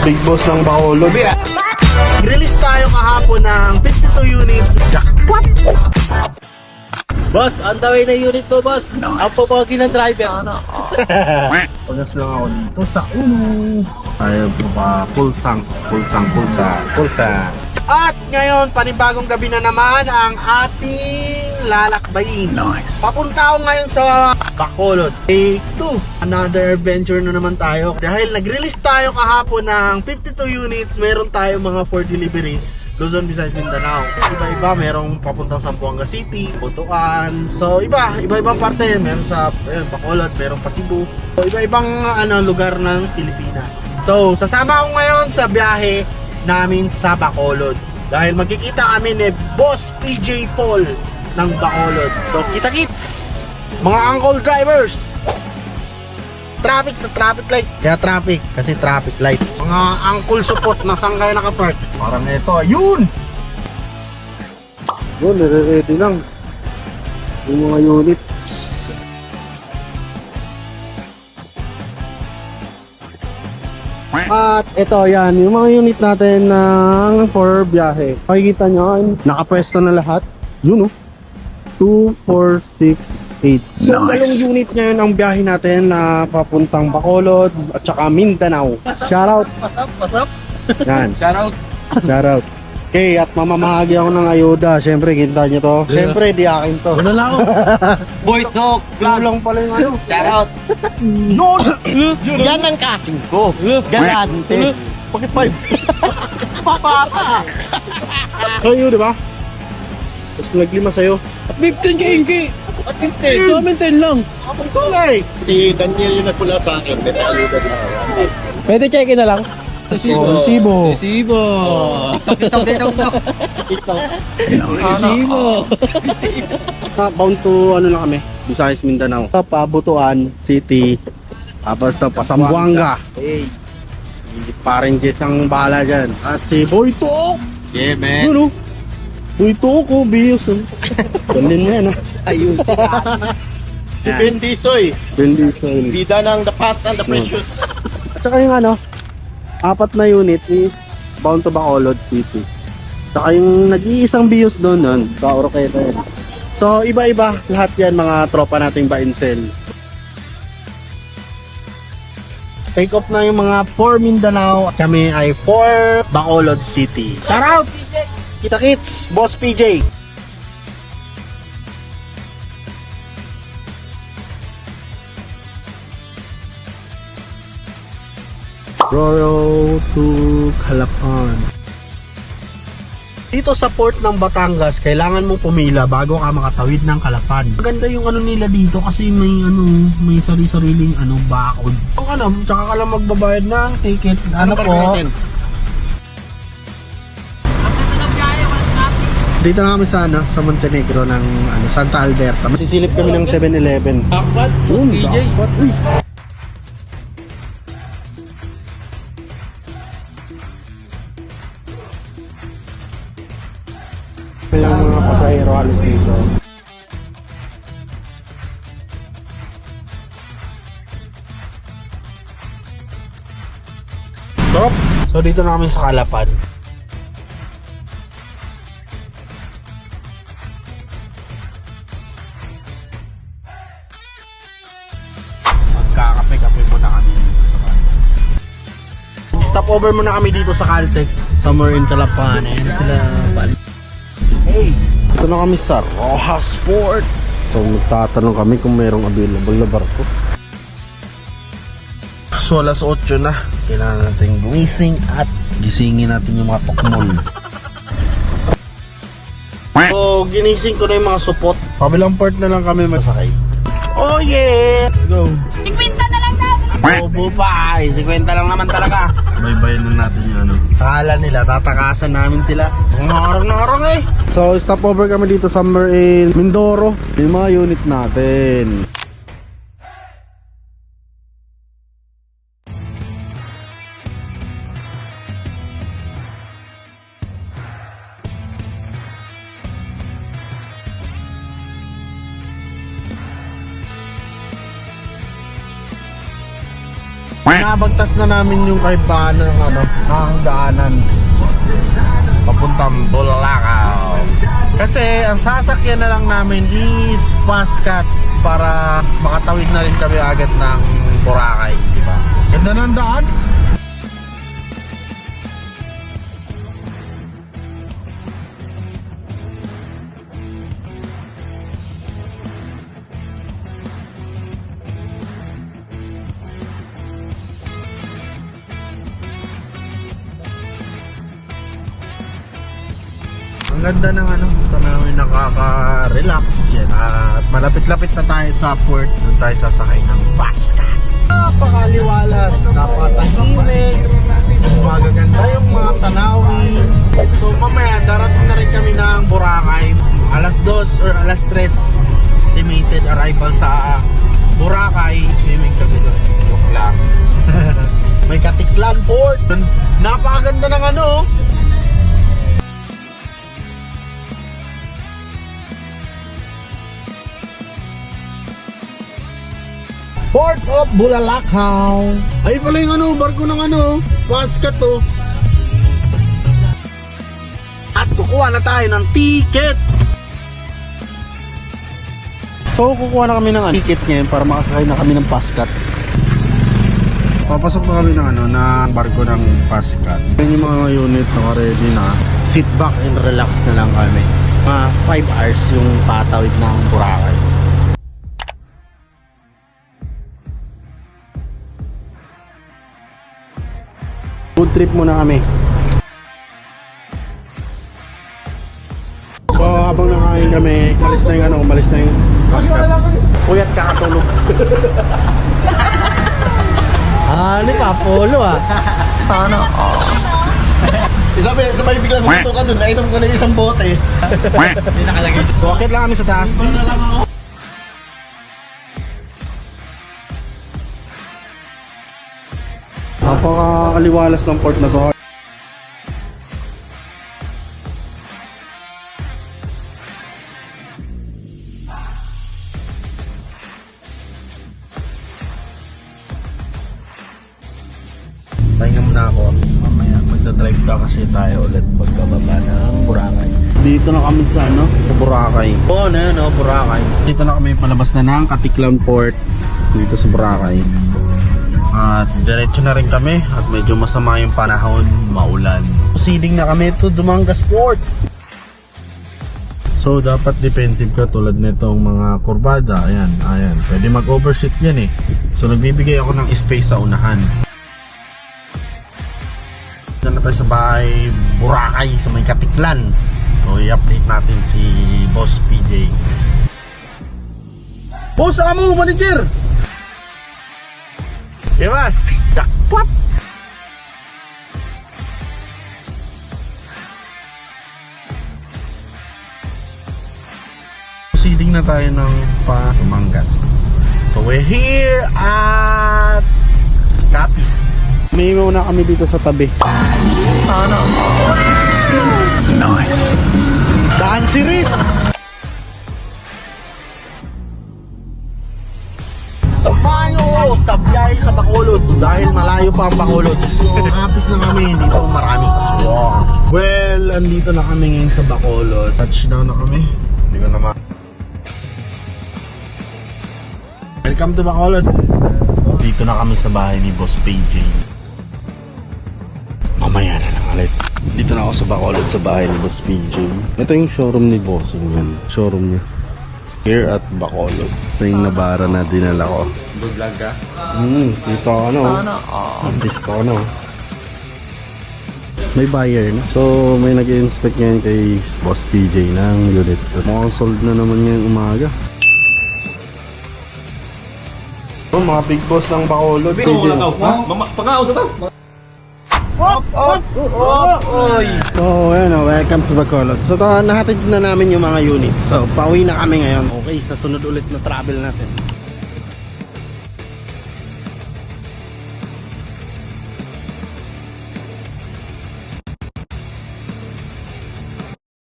Big boss ng Bacolod. Release tayo kahapon ng 52 units. Jackpot! Boss, on the way na unit mo, boss. Ang popogi ng driver. Pagas lang ako dito sa ulo. Tayo pa full tank. At ngayon, panibagong gabi na naman ang ating lalakbayin. Nice. Papunta ako ngayon sa Bacolod. Day 2. Another adventure na naman tayo. Dahil nag-release tayo kahapon ng 52 units, meron tayo mga for delivery. Luzon, Visayas, Mindanao. Iba-iba, merong papuntang Zamboanga City, Botoan. So, iba-ibang parte. Meron sa Bacolod, meron pa Cebu. So, iba-ibang lugar ng Pilipinas. So, sasama ako ngayon sa biyahe namin sa Bacolod. Dahil magkikita kami ni Boss PJ Paul ng Bacolod. So, kita-kits! Mga uncle drivers! Traffic sa traffic light. Kaya traffic, kasi traffic light. Mga uncle support na saan kayo nakapark. Parang ito, ayun! Yun, nire-ready lang. Yung mga units. At ito, yan, yung mga unit natin ng for biyahe. Makikita nyo, nakapwesto na lahat. Yun, 2, 4, 6, 8. So, walong unit ngayon ang biyahe natin na papuntang Bacolod at saka Mindanao. Shoutout! Pasap. Yan, Shoutout. shoutout. Okay, at mamamahagi ako ng ayuda. Siyempre, kita nyo to. Siyempre, di akin to. Wala lang ako. Boy Chok. Kulang pala yung ano. Shoutout. Yun! Yan ang kasing ko. Galante. Bakit 5? Papata! Kayo, di ba? Tapos naglima sa'yo. At 15 Inky. At 15. Sa amin 10 lang. Kapag tulay! Si Daniel yung nagpula sa akin. May ayuda din ako. Pwede check-in na lang. Resibo. Resibo. Bound to ano na kami, Visayas, Mindanao. Pabutuan City. Tapos to pa Zamboanga. Hey. Parang Jess ang bahala dyan. At si Boy Tok! Yeah, man. Ano? Boy Tok, oh, bios. Dalin mo yan, ha? Ayun. Si Ben Disoy, Bendition. bida ng The Pats and the Precious. At saka yung ano, 4 na unit is bound to Bacolod City. Saka yung nag-iisang bios doon nun, sa Oroqueta yan. So, iba-iba lahat yan mga tropa nating Baincel. Take off na yung mga 4 Mindanao. Kami ay 4 Bacolod City. Shout out! Kita kits, Boss PJ. Roro to Calapan. Dito sa port ng Batangas, kailangan mong pumila bago ka makatawid ng Calapan. Maganda yung ano nila dito kasi may sari-sariling bakod. Kung tsaka ka lang magbabayad ng ticket. Ano po? Dito na kami sa Montenegro ng Santa Alberta. Masisilip kami ng 7-Eleven. Jackpot. Boss PJ. Jackpot. Uy. Yung mga pasahero halos dito. So dito na kami sa Calapan. Magkakape-kape muna kami dito sa Calapan. Stop over muna kami dito sa Caltex, somewhere in Calapan. Ayan sila balik. Hey, ito na kami sa Rojas Port. So magtatanong kami kung mayroong available na barko. So alas 8 na. Kailangan natin gumising at gisingin natin yung mga tukmol. So ginising ko na yung mga supot. Pabilang port na lang kami masakay. Oh yeah! Let's go! 50 na lang daw. Bobo pa! 50 lang naman talaga. Baybayin lang natin yung Akala nila, tatakasan namin sila. Ang harang na harang eh. So, stop over kami dito somewhere in Mindoro. Yung mga unit natin. Nabagtas na namin yung kaibahan ng ng daanan papuntang Bulalakaw. Kasi ang sasakyan na lang namin is Fastcat para makatawid na rin kami agad ng Boracay, di ba? Ganda ng daan. Ang ganda ng tanawin, nakaka-relax yan. At malapit-lapit na tayo sa port. Doon tayo sasakay ng Fastcat. Napakaliwalas, napakatahimik, magaganda yung mga tanawin. So mamaya darating na rin kami ng Boracay. Alas 2 or alas 3 estimated arrival sa Boracay. Swimming kami doon. Joke lang. May Katiklan Port. Napakaganda ng Port of Bulalakaw. Ay pala yung barko ng Fastcat to. At kukuha na tayo ng ticket. So kukuha na kami ng ticket ngayon para makasakay na kami ng Fastcat. Papasok na kami ng barko ng Fastcat. Yan yung mga unit na ready na. Sit back and relax na lang kami. Mga 5 hours yung patawid ng Boracay. Food trip muna kami. So habang nakain kami, umalis na yung Fastcat. Puyat kakatulog. Ano pa, polo Sana Sabay biglang gusto ka dun. Nainom ko na isang bote. Hindi nakalagay. Bakit lang kami sa taas? Napakaliwalas ng port na to. Pahinga muna ako. Mamaya magdadrive ka kasi tayo ulit pagkababa ng Boracay. Dito na kami sa sa Boracay. Oo na yun, Boracay. Dito na kami palabas na ng Katiklan Port dito sa Boracay. At diretso na rin kami at medyo masama yung panahon, maulan. Proceeding na kami to Dumangas Port. So dapat defensive ka tulad nitong mga kurbada. Ayan. Pwede mag-overshoot yan So nagbibigay ako ng space sa unahan. Dito na tayo sa bahay Boracay sa may Katiklan. So i-update natin si Boss PJ. Boss, mo manager! Diba? Jackpot! Proceeding na tayo ng Dumangas. So we're here at Capiz. May muna kami dito sa tabi. Sana. Nice. Daan series. Samahan nyo sa biyahe sa Bacolod dahil malayo pa ang Bacolod. So Capiz na kami, dito maraming aswang. Well, andito na kami ngayon sa Bacolod. Touchdown na kami. Hindi ko naman. Welcome to Bacolod. Dito na kami sa bahay ni Boss PJ. Mamaya na lang ulit. Dito na ako sa Bacolod sa bahay ni Boss PJ. Ito yung showroom ni Boss. Showroom niya. Here at Bacolod. Ito yung nabara na dinala ko. Vlog ka? Dito ako Artist ako May buyer na. So may nag-inspect ngayon kay Boss PJ ng unit. Mukhang sold na naman ngayong umaga. So mga big boss ng Bacolod. Pagkakaw sa to. So ayun welcome to Bacolod. So nahatid na namin yung mga units. So pauwi na kami ngayon. Okay, sa sunod ulit na travel natin.